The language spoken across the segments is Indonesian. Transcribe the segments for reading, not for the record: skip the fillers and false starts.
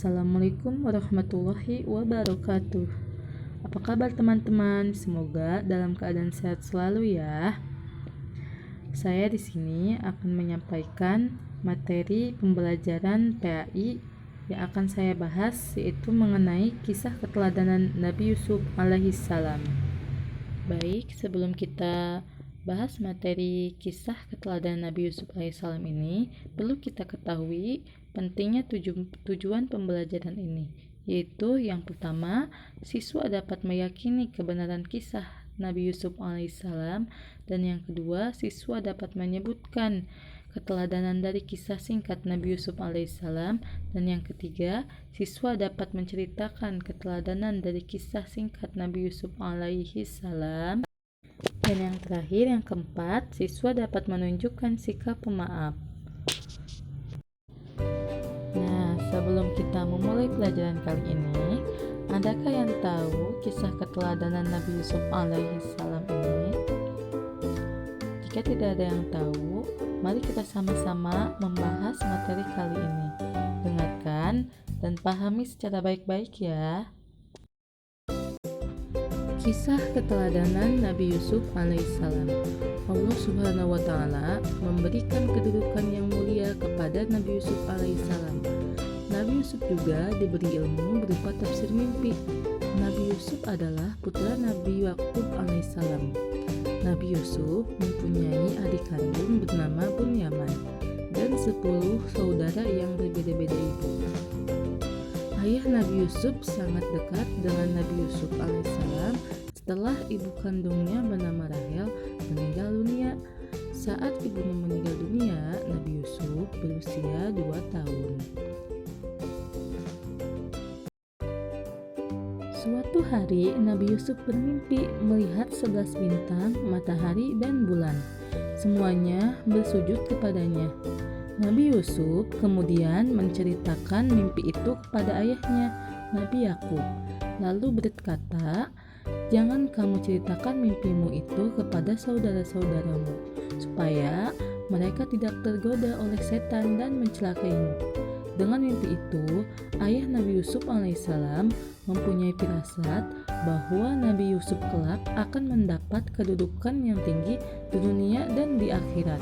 Assalamualaikum warahmatullahi wabarakatuh. Apa kabar teman-teman? Semoga dalam keadaan sehat selalu ya. Saya di sini akan menyampaikan materi pembelajaran PAI yang akan saya bahas, yaitu mengenai kisah keteladanan Nabi Yusuf alaihissalam. Baik, sebelum kita bahas materi kisah keteladanan Nabi Yusuf alaihissalam ini, perlu kita ketahui pentingnya tujuan pembelajaran ini, yaitu yang pertama, siswa dapat meyakini kebenaran kisah Nabi Yusuf alaihissalam, dan yang kedua, siswa dapat menyebutkan keteladanan dari kisah singkat Nabi Yusuf alaihissalam, dan yang ketiga, siswa dapat menceritakan keteladanan dari kisah singkat Nabi Yusuf alaihissalam, dan yang terakhir, yang keempat, siswa dapat menunjukkan sikap pemaaf. Nah, sebelum kita memulai pelajaran kali ini, adakah yang tahu kisah keteladanan Nabi Yusuf alaihissalam ini? Jika tidak ada yang tahu, mari kita sama-sama membahas materi kali ini. Dengarkan dan pahami secara baik-baik ya. Kisah keteladanan Nabi Yusuf alaihissalam. Allah Subhanahu wa Ta'ala memberikan kedudukan yang mulia kepada Nabi Yusuf alaihissalam. Nabi Yusuf juga diberi ilmu berupa tafsir mimpi. Nabi Yusuf adalah putra Nabi Yakub alaihissalam. Nabi Yusuf mempunyai adik kandung bernama Bunyaman dan 10 saudara yang berbeda-beda ibu. Ayah Nabi Yusuf sangat dekat dengan Nabi Yusuf alaihissalam setelah ibu kandungnya bernama Rahel meninggal dunia. Saat ibunya meninggal dunia, Nabi Yusuf berusia 2 tahun. Suatu hari, Nabi Yusuf bermimpi melihat 11 bintang, matahari, dan bulan. Semuanya bersujud kepadanya. Nabi Yusuf kemudian menceritakan mimpi itu kepada ayahnya, Nabi Yakub. Lalu berkata, "Jangan kamu ceritakan mimpimu itu kepada saudara-saudaramu, supaya mereka tidak tergoda oleh setan dan mencelakaimu." Dengan mimpi itu, ayah Nabi Yusuf alaihissalam mempunyai firasat bahwa Nabi Yusuf kelak akan mendapat kedudukan yang tinggi di dunia dan di akhirat.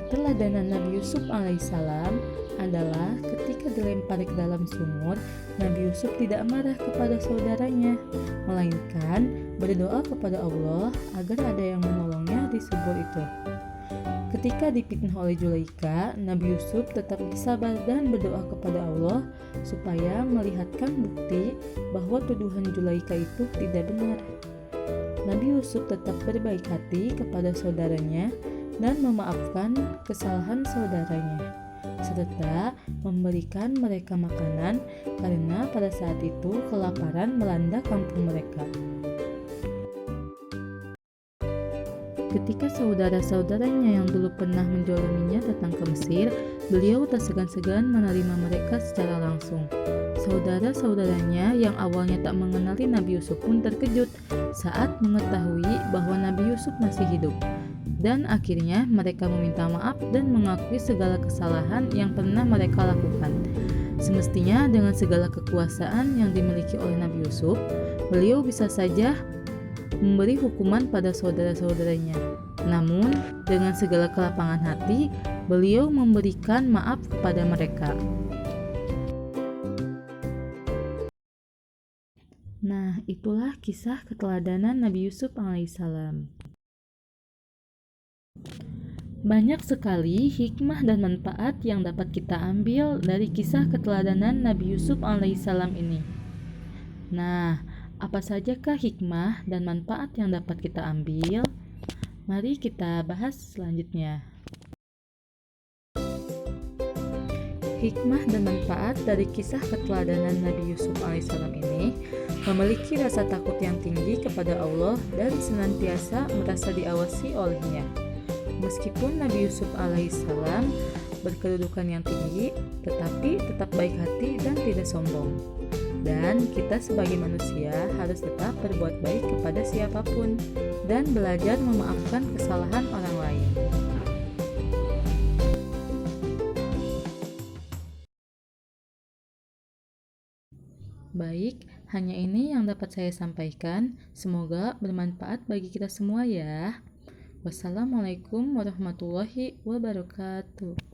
Keteladanan Nabi Yusuf alaihissalam adalah ketika dilempar ke dalam sumur, Nabi Yusuf tidak marah kepada saudaranya, melainkan berdoa kepada Allah agar ada yang menolongnya di sumur itu. Ketika difitnah oleh Zulaikha, Nabi Yusuf tetap bersabar dan berdoa kepada Allah supaya melihatkan bukti bahwa tuduhan Zulaikha itu tidak benar. Nabi Yusuf tetap berbaik hati kepada saudaranya dan memaafkan kesalahan saudaranya, serta memberikan mereka makanan karena pada saat itu kelaparan melanda kampung mereka. Ketika saudara-saudaranya yang dulu pernah menzaliminya datang ke Mesir, beliau tak segan-segan menerima mereka secara langsung. Saudara-saudaranya yang awalnya tak mengenali Nabi Yusuf pun terkejut saat mengetahui bahwa Nabi Yusuf masih hidup. Dan akhirnya mereka meminta maaf dan mengakui segala kesalahan yang pernah mereka lakukan. Semestinya dengan segala kekuasaan yang dimiliki oleh Nabi Yusuf, beliau bisa saja memberi hukuman pada saudara-saudaranya. Namun, dengan segala kelapangan hati, beliau memberikan maaf kepada mereka. Nah, itulah kisah keteladanan Nabi Yusuf alaihissalam. Banyak sekali hikmah dan manfaat yang dapat kita ambil dari kisah keteladanan Nabi Yusuf alaihissalam ini. Nah, apa sajakah hikmah dan manfaat yang dapat kita ambil? Mari kita bahas selanjutnya. Hikmah dan manfaat dari kisah keteladanan Nabi Yusuf alaihissalam ini memiliki rasa takut yang tinggi kepada Allah dan senantiasa merasa diawasi olehnya. Meskipun Nabi Yusuf alaihissalam berkedudukan yang tinggi, tetapi tetap baik hati dan tidak sombong. Dan kita sebagai manusia harus tetap berbuat baik kepada siapapun dan belajar memaafkan kesalahan orang lain. Baik, hanya ini yang dapat saya sampaikan. Semoga bermanfaat bagi kita semua ya. Wassalamualaikum warahmatullahi wabarakatuh.